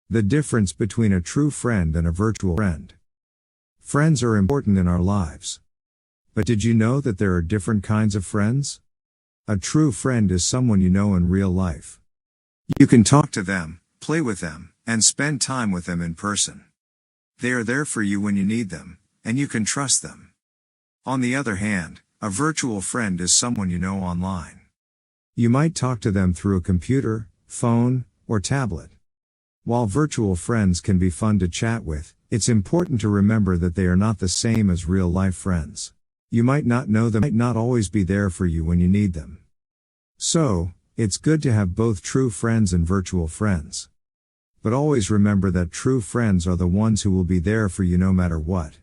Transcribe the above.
The difference between a true friend and a virtual friend. Friends are important in our lives. But did you know that there are different kinds of friends? A true friend is someone you know in real life. You can talk to them, play with them, and spend time with them in person. They are there for you when you need them, and you can trust them. On the other hand, a virtual friend is someone you know online. You might talk to them through a computer, phone, or tablet. While virtual friends can be fun to chat with, it's important to remember that they are not the same as real-life friends. You might not know them, might not always be there for you when you need them. So, it's good to have both true friends and virtual friends. But always remember that true friends are the ones who will be there for you no matter what.